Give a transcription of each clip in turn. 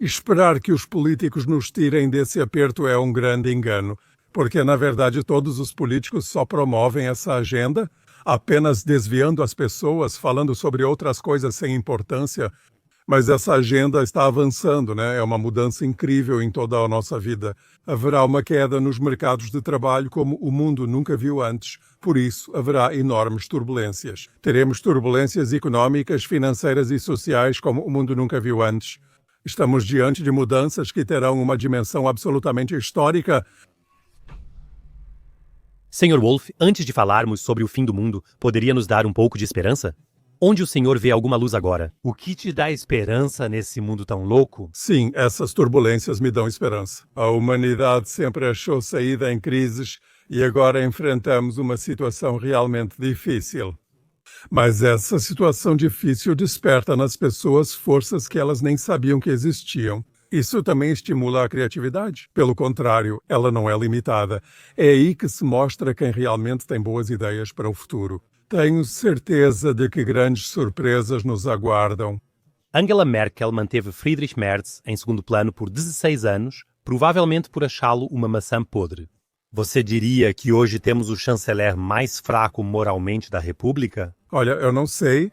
Esperar que os políticos nos tirem desse aperto é um grande engano, porque, na verdade, todos os políticos só promovem essa agenda, apenas desviando as pessoas, falando sobre outras coisas sem importância. Mas essa agenda está avançando, né? É uma mudança incrível em toda a nossa vida. Haverá uma queda nos mercados de trabalho como o mundo nunca viu antes. Por isso, haverá enormes turbulências. Teremos turbulências económicas, financeiras e sociais como o mundo nunca viu antes. Estamos diante de mudanças que terão uma dimensão absolutamente histórica. Sr. Wolf, antes de falarmos sobre o fim do mundo, poderia nos dar um pouco de esperança? Onde o senhor vê alguma luz agora? O que te dá esperança nesse mundo tão louco? Sim, essas turbulências me dão esperança. A humanidade sempre achou saída em crises e agora enfrentamos uma situação realmente difícil. Mas essa situação difícil desperta nas pessoas forças que elas nem sabiam que existiam. Isso também estimula a criatividade. Pelo contrário, ela não é limitada. É aí que se mostra quem realmente tem boas ideias para o futuro. Tenho certeza de que grandes surpresas nos aguardam. Angela Merkel manteve Friedrich Merz em segundo plano por 16 anos, provavelmente por achá-lo uma maçã podre. Você diria que hoje temos o chanceler mais fraco moralmente da República? Olha, eu não sei.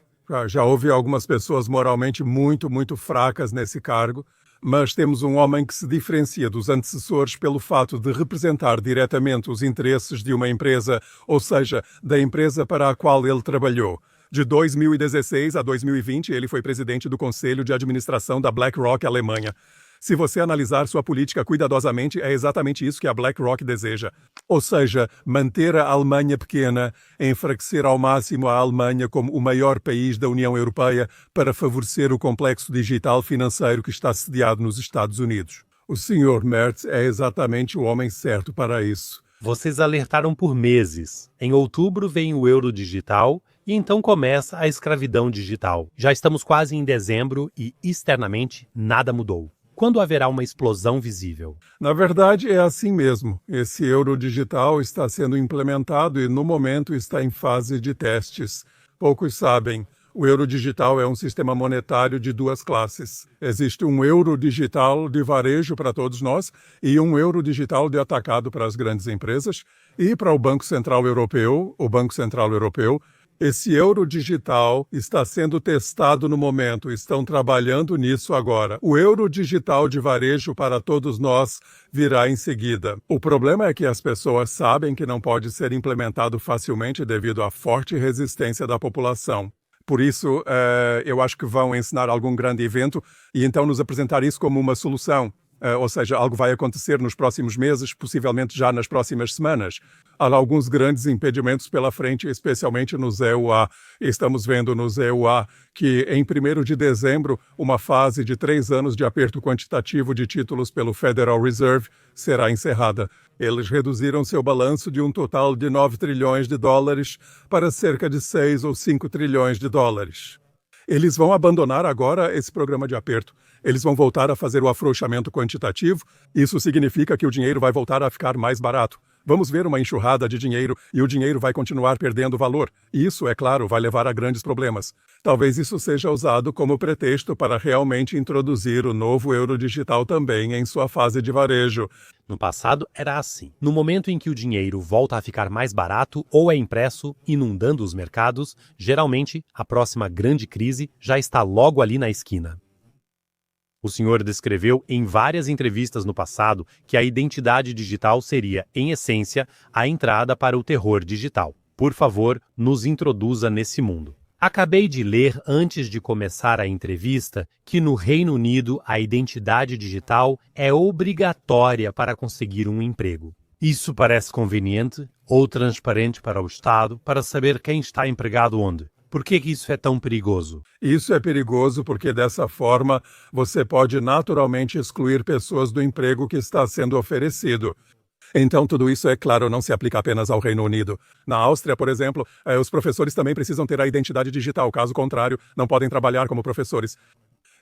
Já houve algumas pessoas moralmente muito fracas nesse cargo, mas temos um homem que se diferencia dos antecessores pelo fato de representar diretamente os interesses de uma empresa, ou seja, da empresa para a qual ele trabalhou. De 2016 a 2020, ele foi presidente do Conselho de Administração da BlackRock Alemanha. Se você analisar sua política cuidadosamente, é exatamente isso que a BlackRock deseja. Ou seja, manter a Alemanha pequena, enfraquecer ao máximo a Alemanha como o maior país da União Europeia para favorecer o complexo digital financeiro que está sediado nos Estados Unidos. O Sr. Merz é exatamente o homem certo para isso. Vocês alertaram por meses. Em outubro vem o euro digital e então começa a escravidão digital. Já estamos quase em dezembro e, externamente, nada mudou. Quando haverá uma explosão visível? Na verdade, é assim mesmo. Esse euro digital está sendo implementado e, no momento, está em fase de testes. Poucos sabem. O euro digital é um sistema monetário de duas classes. Existe um euro digital de varejo para todos nós e um euro digital de atacado para as grandes empresas e para o Banco Central Europeu, Esse euro digital está sendo testado no momento, estão trabalhando nisso agora. O euro digital de varejo para todos nós virá em seguida. O problema é que as pessoas sabem que não pode ser implementado facilmente devido à forte resistência da população. Por isso, eu acho que vão ensinar algum grande evento e então nos apresentar isso como uma solução. Ou seja, algo vai acontecer nos próximos meses, possivelmente já nas próximas semanas. Há alguns grandes impedimentos pela frente, especialmente nos EUA. Estamos vendo nos EUA que em 1º de dezembro, uma fase de 3 anos de aperto quantitativo de títulos pelo Federal Reserve será encerrada. Eles reduziram seu balanço de um total de 9 trilhões de dólares para cerca de 6 ou 5 trilhões de dólares. Eles vão abandonar agora esse programa de aperto. Eles vão voltar a fazer o afrouxamento quantitativo. Isso significa que o dinheiro vai voltar a ficar mais barato. Vamos ver uma enxurrada de dinheiro e o dinheiro vai continuar perdendo valor. Isso, é claro, vai levar a grandes problemas. Talvez isso seja usado como pretexto para realmente introduzir o novo euro digital também em sua fase de varejo. No passado era assim. No momento em que o dinheiro volta a ficar mais barato ou é impresso, inundando os mercados, geralmente a próxima grande crise já está logo ali na esquina. O senhor descreveu em várias entrevistas no passado que a identidade digital seria, em essência, a entrada para o terror digital. Por favor, nos introduza nesse mundo. Acabei de ler antes de começar a entrevista que no Reino Unido a identidade digital é obrigatória para conseguir um emprego. Isso parece conveniente ou transparente para o Estado para saber quem está empregado onde? Por que isso é tão perigoso? Isso é perigoso porque, dessa forma, você pode naturalmente excluir pessoas do emprego que está sendo oferecido. Então, tudo isso, é claro, não se aplica apenas ao Reino Unido. Na Áustria, por exemplo, os professores também precisam ter a identidade digital. Caso contrário, não podem trabalhar como professores.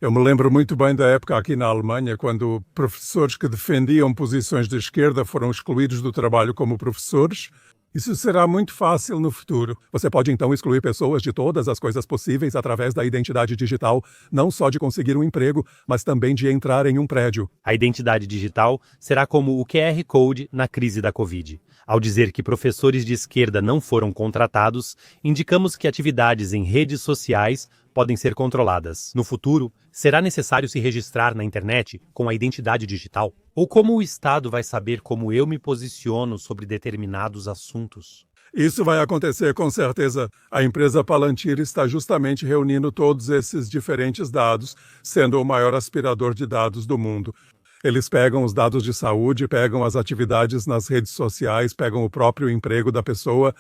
Eu me lembro muito bem da época aqui na Alemanha, quando professores que defendiam posições de esquerda foram excluídos do trabalho como professores. Isso será muito fácil no futuro. Você pode então excluir pessoas de todas as coisas possíveis através da identidade digital, não só de conseguir um emprego, mas também de entrar em um prédio. A identidade digital será como o QR Code na crise da Covid. Ao dizer que professores de esquerda não foram contratados, indicamos que atividades em redes sociais podem ser controladas. No futuro, será necessário se registrar na internet com a identidade digital? Ou como o Estado vai saber como eu me posiciono sobre determinados assuntos? Isso vai acontecer com certeza. A empresa Palantir está justamente reunindo todos esses diferentes dados, sendo o maior aspirador de dados do mundo. Eles pegam os dados de saúde, pegam as atividades nas redes sociais, pegam o próprio emprego da pessoa.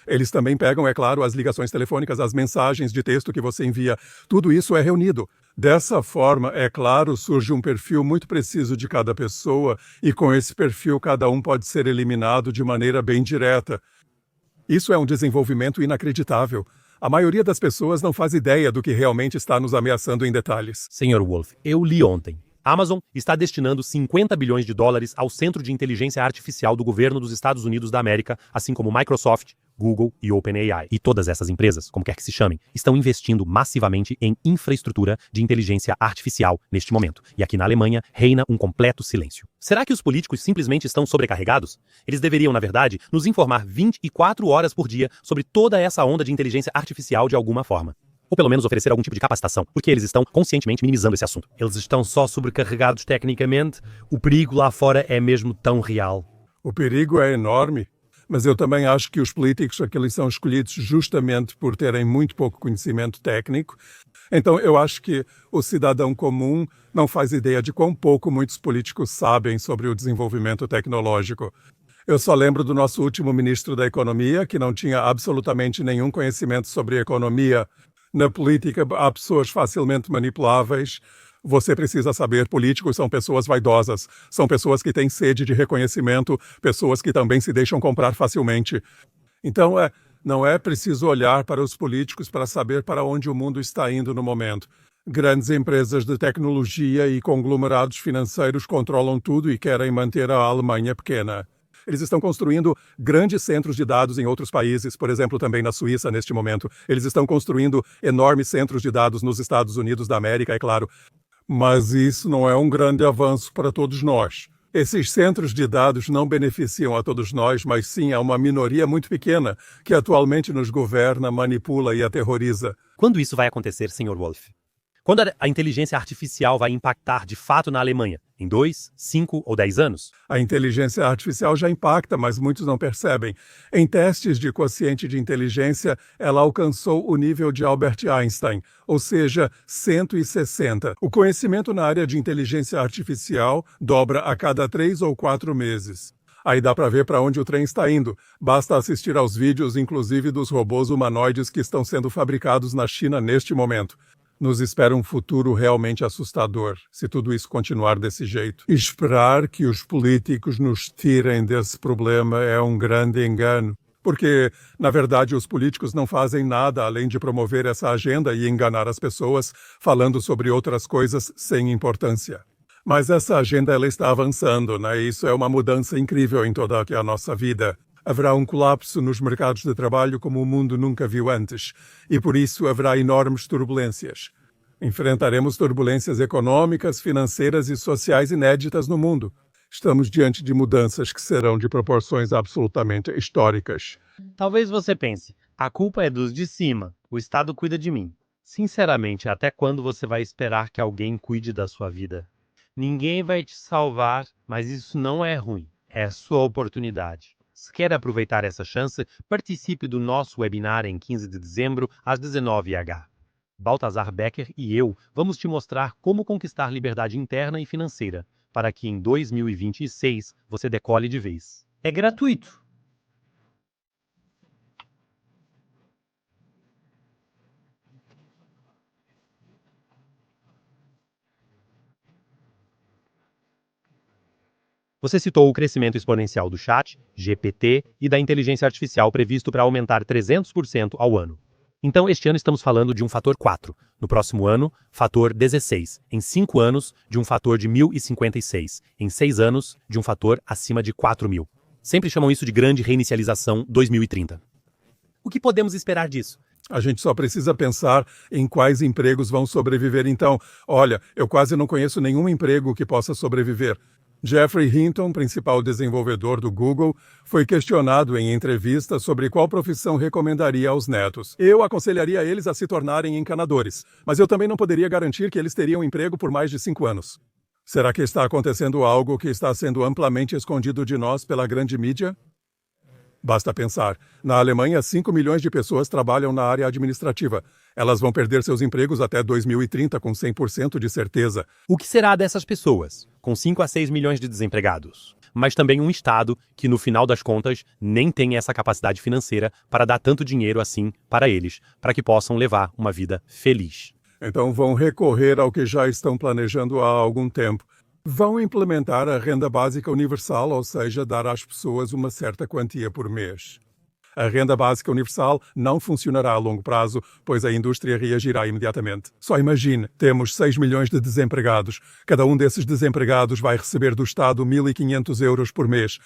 Eles também pegam, é claro, as ligações telefônicas, as mensagens de texto que você envia. Tudo isso é reunido. Dessa forma, é claro, surge um perfil muito preciso de cada pessoa e com esse perfil cada um pode ser eliminado de maneira bem direta. Isso é um desenvolvimento inacreditável. A maioria das pessoas não faz ideia do que realmente está nos ameaçando em detalhes. Sr. Wolf, eu li ontem. A Amazon está destinando 50 bilhões de dólares ao Centro de Inteligência Artificial do governo dos Estados Unidos da América, assim como Microsoft, Google e OpenAI. E todas essas empresas, como quer que se chamem, estão investindo massivamente em infraestrutura de inteligência artificial neste momento. E aqui na Alemanha reina um completo silêncio. Será que os políticos simplesmente estão sobrecarregados? Eles deveriam, na verdade, nos informar 24 horas por dia sobre toda essa onda de inteligência artificial de alguma forma. Ou pelo menos oferecer algum tipo de capacitação, porque eles estão conscientemente minimizando esse assunto. Eles estão só sobrecarregados tecnicamente, o perigo lá fora é mesmo tão real. O perigo é enorme, mas eu também acho que os políticos eles são escolhidos justamente por terem muito pouco conhecimento técnico. Então eu acho que o cidadão comum não faz ideia de quão pouco muitos políticos sabem sobre o desenvolvimento tecnológico. Eu só lembro do nosso último ministro da Economia, que não tinha absolutamente nenhum conhecimento sobre economia. Na política, há pessoas facilmente manipuláveis. Você precisa saber, políticos são pessoas vaidosas, são pessoas que têm sede de reconhecimento, pessoas que também se deixam comprar facilmente. Então, não é preciso olhar para os políticos para saber para onde o mundo está indo no momento. Grandes empresas de tecnologia e conglomerados financeiros controlam tudo e querem manter a Alemanha pequena. Eles estão construindo grandes centros de dados em outros países, por exemplo, também na Suíça neste momento. Eles estão construindo enormes centros de dados nos Estados Unidos da América, é claro. Mas isso não é um grande avanço para todos nós. Esses centros de dados não beneficiam a todos nós, mas sim a uma minoria muito pequena que atualmente nos governa, manipula e aterroriza. Quando isso vai acontecer, Sr. Wolf? Quando a inteligência artificial vai impactar de fato na Alemanha? Em 2, 5 ou 10 anos? A inteligência artificial já impacta, mas muitos não percebem. Em testes de quociente de inteligência, ela alcançou o nível de Albert Einstein, ou seja, 160. O conhecimento na área de inteligência artificial dobra a cada 3 ou 4 meses. Aí dá para ver para onde o trem está indo. Basta assistir aos vídeos, inclusive dos robôs humanoides que estão sendo fabricados na China neste momento. Nos espera um futuro realmente assustador, se tudo isso continuar desse jeito. Esperar que os políticos nos tirem desse problema é um grande engano, porque, na verdade, os políticos não fazem nada além de promover essa agenda e enganar as pessoas, falando sobre outras coisas sem importância. Mas essa agenda ela está avançando, né? Isso é uma mudança incrível em toda a nossa vida. Haverá um colapso nos mercados de trabalho como o mundo nunca viu antes, e por isso haverá enormes turbulências. Enfrentaremos turbulências econômicas, financeiras e sociais inéditas no mundo. Estamos diante de mudanças que serão de proporções absolutamente históricas. Talvez você pense, a culpa é dos de cima, o Estado cuida de mim. Sinceramente, até quando você vai esperar que alguém cuide da sua vida? Ninguém vai te salvar, mas isso não é ruim, é sua oportunidade. Se quer aproveitar essa chance, participe do nosso webinar em 15 de dezembro, às 19h. Baltazar Becker e eu vamos te mostrar como conquistar liberdade interna e financeira, para que em 2026 você decole de vez. É gratuito. Você citou o crescimento exponencial do chat, GPT e da inteligência artificial previsto para aumentar 300% ao ano. Então, este ano estamos falando de um fator 4. No próximo ano, fator 16. Em 5 anos, de um fator de 1056. Em 6 anos, de um fator acima de 4000. Sempre chamam isso de Grande Reinicialização 2030. O que podemos esperar disso? A gente só precisa pensar em quais empregos vão sobreviver então. Olha, eu quase não conheço nenhum emprego que possa sobreviver. Geoffrey Hinton, principal desenvolvedor do Google, foi questionado em entrevista sobre qual profissão recomendaria aos netos. Eu aconselharia eles a se tornarem encanadores, mas eu também não poderia garantir que eles teriam emprego por mais de 5 anos. Será que está acontecendo algo que está sendo amplamente escondido de nós pela grande mídia? Basta pensar. Na Alemanha, 5 milhões de pessoas trabalham na área administrativa. Elas vão perder seus empregos até 2030 com 100% de certeza. O que será dessas pessoas, com 5 a 6 milhões de desempregados? Mas também um Estado que, no final das contas, nem tem essa capacidade financeira para dar tanto dinheiro assim para eles, para que possam levar uma vida feliz. Então vão recorrer ao que já estão planejando há algum tempo. Vão implementar a renda básica universal, ou seja, dar às pessoas uma certa quantia por mês. A renda básica universal não funcionará a longo prazo, pois a indústria reagirá imediatamente. Só imagine, temos 6 milhões de desempregados. Cada um desses desempregados vai receber do Estado 1.500 euros por mês.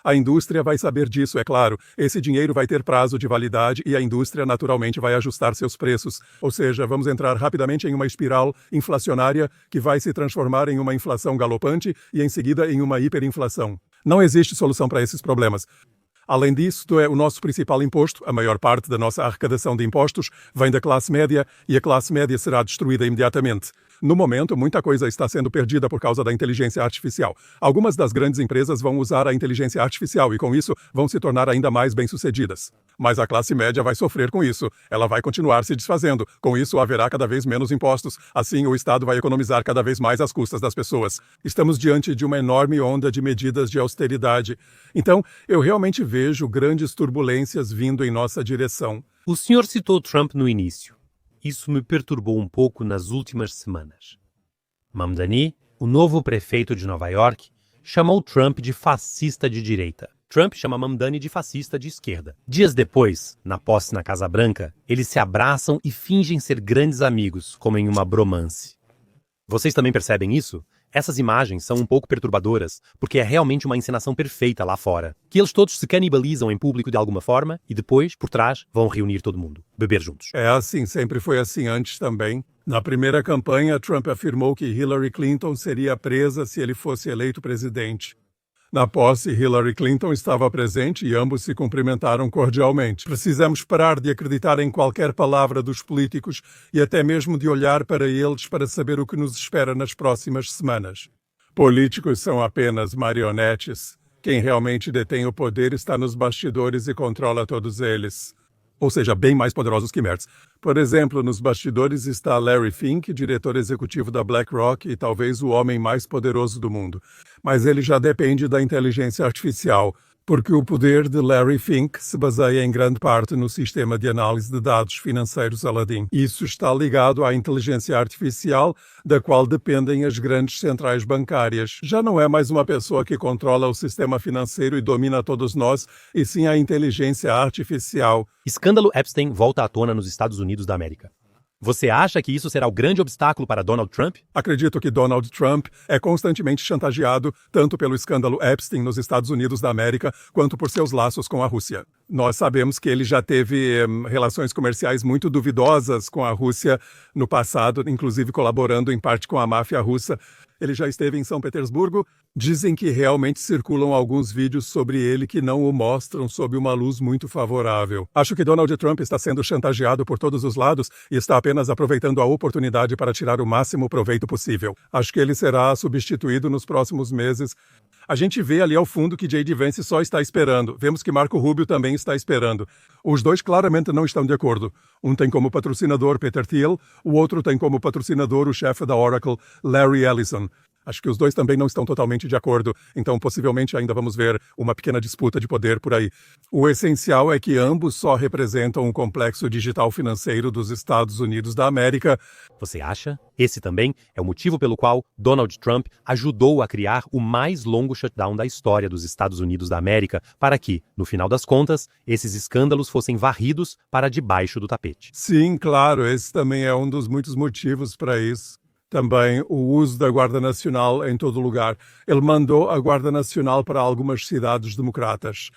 A indústria vai saber disso, é claro. Esse dinheiro vai ter prazo de validade e a indústria naturalmente vai ajustar seus preços. Ou seja, vamos entrar rapidamente em uma espiral inflacionária que vai se transformar em uma inflação galopante e em seguida em uma hiperinflação. Não existe solução para esses problemas. Além disso, é o nosso principal imposto, a maior parte da nossa arrecadação de impostos, vem da classe média e a classe média será destruída imediatamente. No momento, muita coisa está sendo perdida por causa da inteligência artificial. Algumas das grandes empresas vão usar a inteligência artificial e, com isso, vão se tornar ainda mais bem-sucedidas. Mas a classe média vai sofrer com isso. Ela vai continuar se desfazendo. Com isso, haverá cada vez menos impostos. Assim, o Estado vai economizar cada vez mais às custas das pessoas. Estamos diante de uma enorme onda de medidas de austeridade. Então, eu realmente vejo grandes turbulências vindo em nossa direção. O senhor citou Trump no início. Isso me perturbou um pouco nas últimas semanas. Mamdani, o novo prefeito de Nova York, chamou Trump de fascista de direita. Trump chama Mamdani de fascista de esquerda. Dias depois, na posse na Casa Branca, eles se abraçam e fingem ser grandes amigos, como em uma bromance. Vocês também percebem isso? Essas imagens são um pouco perturbadoras, porque é realmente uma encenação perfeita lá fora. Que eles todos se canibalizam em público de alguma forma e depois, por trás, vão reunir todo mundo, beber juntos. É assim, sempre foi assim antes também. Na primeira campanha, Trump afirmou que Hillary Clinton seria presa se ele fosse eleito presidente. Na posse, Hillary Clinton estava presente e ambos se cumprimentaram cordialmente. Precisamos parar de acreditar em qualquer palavra dos políticos e até mesmo de olhar para eles para saber o que nos espera nas próximas semanas. Políticos são apenas marionetes. Quem realmente detém o poder está nos bastidores e controla todos eles. Ou seja, bem mais poderosos que Mertz. Por exemplo, nos bastidores está Larry Fink, diretor executivo da BlackRock e talvez o homem mais poderoso do mundo. Mas ele já depende da inteligência artificial, porque o poder de Larry Fink se baseia em grande parte no sistema de análise de dados financeiros Aladdin. Isso está ligado à inteligência artificial, da qual dependem as grandes centrais bancárias. Já não é mais uma pessoa que controla o sistema financeiro e domina todos nós, e sim a inteligência artificial. Escândalo Epstein volta à tona nos Estados Unidos da América. Você acha que isso será o grande obstáculo para Donald Trump? Acredito que Donald Trump é constantemente chantageado tanto pelo escândalo Epstein nos Estados Unidos da América quanto por seus laços com a Rússia. Nós sabemos que ele já teve relações comerciais muito duvidosas com a Rússia no passado, inclusive colaborando em parte com a máfia russa. Ele já esteve em São Petersburgo. Dizem que realmente circulam alguns vídeos sobre ele que não o mostram sob uma luz muito favorável. Acho que Donald Trump está sendo chantageado por todos os lados e está apenas aproveitando a oportunidade para tirar o máximo proveito possível. Acho que ele será substituído nos próximos meses. A gente vê ali ao fundo que J.D. Vance só está esperando. Vemos que Marco Rubio também está esperando. Os dois claramente não estão de acordo. Um tem como patrocinador Peter Thiel, o outro tem como patrocinador o chefe da Oracle, Larry Ellison. Acho que os dois também não estão totalmente de acordo, então possivelmente ainda vamos ver uma pequena disputa de poder por aí. O essencial é que ambos só representam um complexo digital financeiro dos Estados Unidos da América. Você acha? Esse também é o motivo pelo qual Donald Trump ajudou a criar o mais longo shutdown da história dos Estados Unidos da América para que, no final das contas, esses escândalos fossem varridos para debaixo do tapete. Sim, claro, esse também é um dos muitos motivos para isso. Também o uso da Guarda Nacional em todo lugar. Ele mandou a Guarda Nacional para algumas cidades democratas.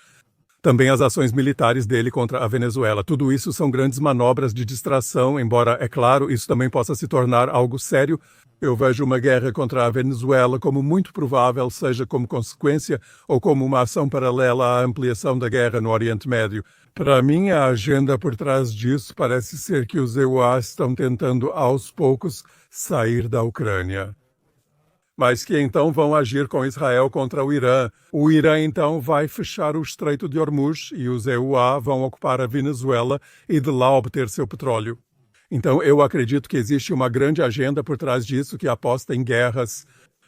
Também as ações militares dele contra a Venezuela. Tudo isso são grandes manobras de distração, embora, é claro, isso também possa se tornar algo sério. Eu vejo uma guerra contra a Venezuela como muito provável, seja como consequência ou como uma ação paralela à ampliação da guerra no Oriente Médio. Para mim, a agenda por trás disso parece ser que os EUA estão tentando, aos poucos, sair da Ucrânia. Mas que então vão agir com Israel contra o Irã. O Irã então vai fechar o Estreito de Hormuz e os EUA vão ocupar a Venezuela e de lá obter seu petróleo. Então eu acredito que existe uma grande agenda por trás disso que aposta em guerras.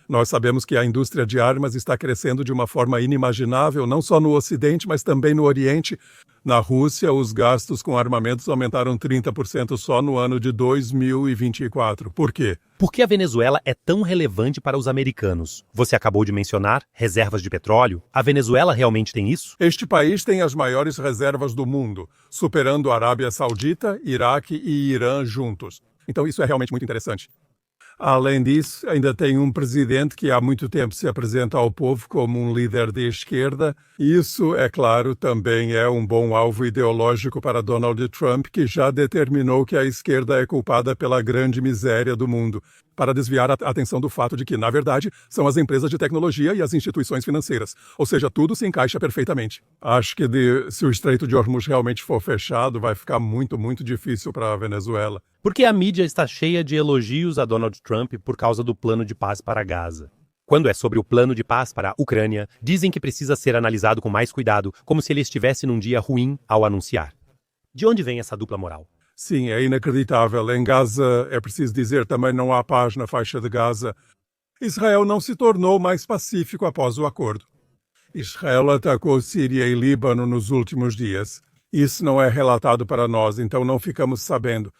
Nós sabemos que a indústria de armas está crescendo de uma forma inimaginável, não só no Ocidente, mas também no Oriente. Na Rússia, os gastos com armamentos aumentaram 30% só no ano de 2024. Por quê? Por que a Venezuela é tão relevante para os americanos? Você acabou de mencionar reservas de petróleo. A Venezuela realmente tem isso? Este país tem as maiores reservas do mundo, superando a Arábia Saudita, Iraque e Irã juntos. Então isso é realmente muito interessante. Além disso, ainda tem um presidente que há muito tempo se apresenta ao povo como um líder de esquerda. Isso, é claro, também é um bom alvo ideológico para Donald Trump, que já determinou que a esquerda é culpada pela grande miséria do mundo, para desviar a atenção do fato de que, na verdade, são as empresas de tecnologia e as instituições financeiras. Ou seja, tudo se encaixa perfeitamente. Acho que se o Estreito de Hormuz realmente for fechado, vai ficar muito, muito difícil para a Venezuela. Porque a mídia está cheia de elogios a Donald Trump por causa do plano de paz para Gaza. Quando é sobre o plano de paz para a Ucrânia, dizem que precisa ser analisado com mais cuidado, como se ele estivesse num dia ruim ao anunciar. De onde vem essa dupla moral? Sim, é inacreditável. Em Gaza, é preciso dizer, também não há paz na faixa de Gaza. Israel não se tornou mais pacífico após o acordo. Israel atacou Síria e Líbano nos últimos dias. Isso não é relatado para nós, então não ficamos sabendo.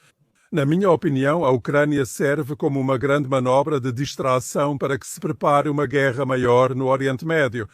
Na minha opinião, a Ucrânia serve como uma grande manobra de distração para que se prepare uma guerra maior no Oriente Médio.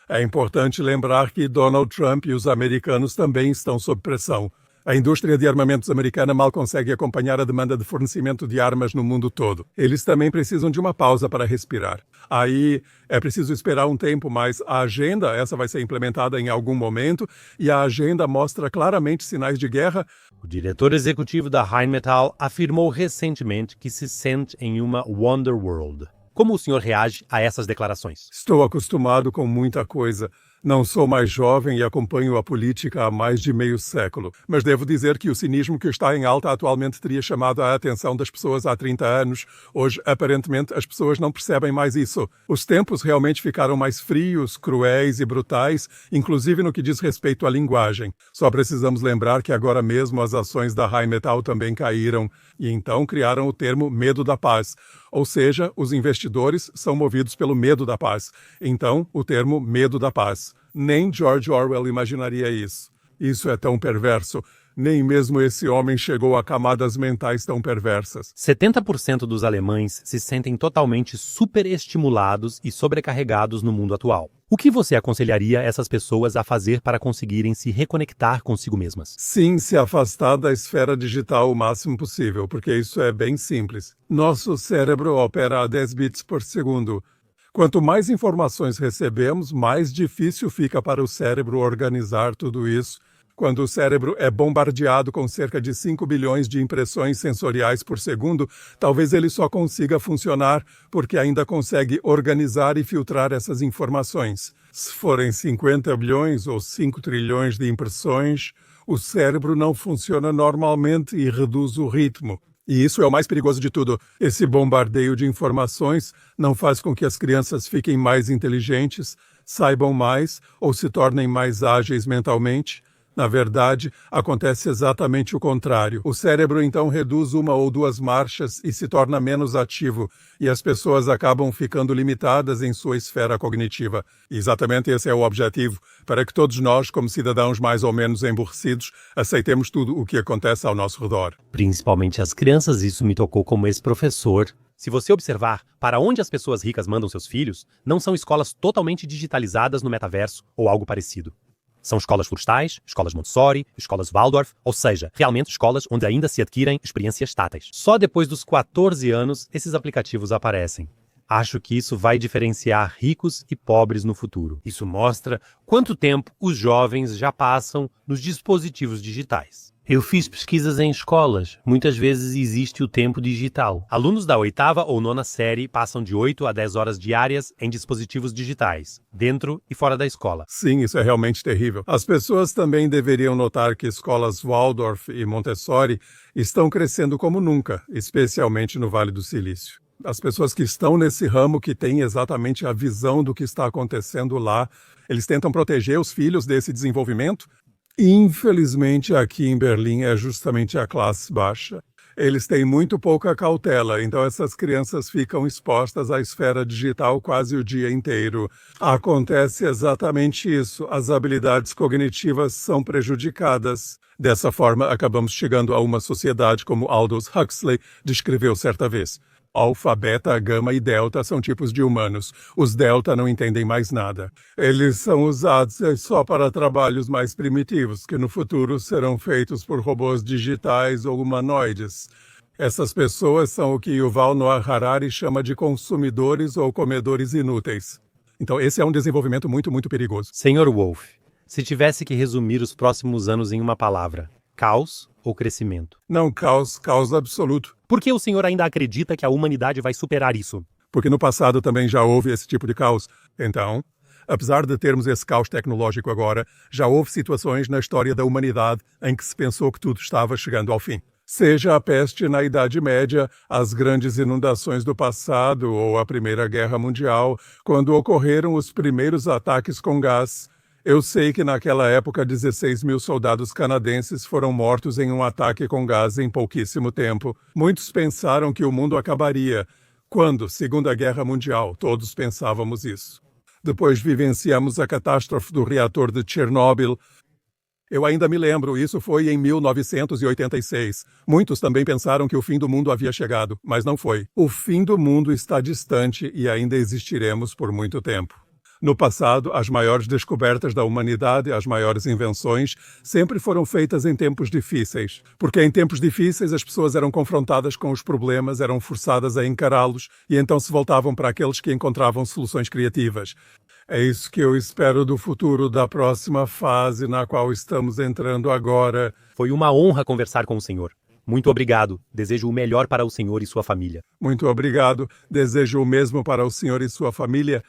É importante lembrar que Donald Trump e os americanos também estão sob pressão. A indústria de armamentos americana mal consegue acompanhar a demanda de fornecimento de armas no mundo todo. Eles também precisam de uma pausa para respirar. Aí é preciso esperar um tempo, mas a agenda, essa vai ser implementada em algum momento, e a agenda mostra claramente sinais de guerra. O diretor executivo da Rheinmetall afirmou recentemente que se sente em uma Wonder World. Como o senhor reage a essas declarações? Estou acostumado com muita coisa. Não sou mais jovem e acompanho a política há mais de meio século, mas devo dizer que o cinismo que está em alta atualmente teria chamado a atenção das pessoas há 30 anos. Hoje, aparentemente, as pessoas não percebem mais isso. Os tempos realmente ficaram mais frios, cruéis e brutais, inclusive no que diz respeito à linguagem. Só precisamos lembrar que agora mesmo as ações da Rheinmetall também caíram e então criaram o termo medo da paz. Ou seja, os investidores são movidos pelo medo da paz. Então, o termo medo da paz. Nem George Orwell imaginaria isso. Isso é tão perverso. Nem mesmo esse homem chegou a camadas mentais tão perversas. 70% dos alemães se sentem totalmente superestimulados e sobrecarregados no mundo atual. O que você aconselharia essas pessoas a fazer para conseguirem se reconectar consigo mesmas? Sim, se afastar da esfera digital o máximo possível, porque isso é bem simples. Nosso cérebro opera a 10 bits por segundo. Quanto mais informações recebemos, mais difícil fica para o cérebro organizar tudo isso. Quando o cérebro é bombardeado com cerca de 5 bilhões de impressões sensoriais por segundo, talvez ele só consiga funcionar porque ainda consegue organizar e filtrar essas informações. Se forem 50 bilhões ou 5 trilhões de impressões, o cérebro não funciona normalmente e reduz o ritmo. E isso é o mais perigoso de tudo. Esse bombardeio de informações não faz com que as crianças fiquem mais inteligentes, saibam mais ou se tornem mais ágeis mentalmente. Na verdade, acontece exatamente o contrário. O cérebro então reduz 1 ou 2 marchas e se torna menos ativo, e as pessoas acabam ficando limitadas em sua esfera cognitiva. E exatamente esse é o objetivo, para que todos nós, como cidadãos mais ou menos emburrecidos, aceitemos tudo o que acontece ao nosso redor. Principalmente as crianças, isso me tocou como ex-professor. Se você observar para onde as pessoas ricas mandam seus filhos, não são escolas totalmente digitalizadas no metaverso ou algo parecido. São escolas florestais, escolas Montessori, escolas Waldorf, ou seja, realmente escolas onde ainda se adquirem experiências táteis. Só depois dos 14 anos, esses aplicativos aparecem. Acho que isso vai diferenciar ricos e pobres no futuro. Isso mostra quanto tempo os jovens já passam nos dispositivos digitais. Eu fiz pesquisas em escolas. Muitas vezes existe o tempo digital. Alunos da 8ª ou 9ª série passam de 8 a 10 horas diárias em dispositivos digitais, dentro e fora da escola. Sim, isso é realmente terrível. As pessoas também deveriam notar que escolas Waldorf e Montessori estão crescendo como nunca, especialmente no Vale do Silício. As pessoas que estão nesse ramo, que têm exatamente a visão do que está acontecendo lá, eles tentam proteger os filhos desse desenvolvimento. Infelizmente, aqui em Berlim é justamente a classe baixa. Eles têm muito pouca cautela, então essas crianças ficam expostas à esfera digital quase o dia inteiro. Acontece exatamente isso. As habilidades cognitivas são prejudicadas. Dessa forma, acabamos chegando a uma sociedade como Aldous Huxley descreveu certa vez. Alfa, beta, gama e delta são tipos de humanos. Os delta não entendem mais nada. Eles são usados só para trabalhos mais primitivos, que no futuro serão feitos por robôs digitais ou humanoides. Essas pessoas são o que Yuval Noah Harari chama de consumidores ou comedores inúteis. Então esse é um desenvolvimento muito, muito perigoso. Senhor Wolf, se tivesse que resumir os próximos anos em uma palavra, caos ou crescimento? Não, caos absoluto. Por que o senhor ainda acredita que a humanidade vai superar isso? Porque no passado também já houve esse tipo de caos. Então, apesar de termos esse caos tecnológico agora, já houve situações na história da humanidade em que se pensou que tudo estava chegando ao fim. Seja a peste na Idade Média, as grandes inundações do passado ou a Primeira Guerra Mundial, quando ocorreram os primeiros ataques com gás. Eu sei que naquela época 16 mil soldados canadenses foram mortos em um ataque com gás em pouquíssimo tempo. Muitos pensaram que o mundo acabaria. Quando, Segunda Guerra Mundial, todos pensávamos isso. Depois vivenciamos a catástrofe do reator de Chernobyl. Eu ainda me lembro, isso foi em 1986. Muitos também pensaram que o fim do mundo havia chegado, mas não foi. O fim do mundo está distante e ainda existiremos por muito tempo. No passado, as maiores descobertas da humanidade, as maiores invenções, sempre foram feitas em tempos difíceis. Porque em tempos difíceis as pessoas eram confrontadas com os problemas, eram forçadas a encará-los e então se voltavam para aqueles que encontravam soluções criativas. É isso que eu espero do futuro, da próxima fase na qual estamos entrando agora. Foi uma honra conversar com o senhor. Muito obrigado. Desejo o melhor para o senhor e sua família. Muito obrigado. Desejo o mesmo para o senhor e sua família.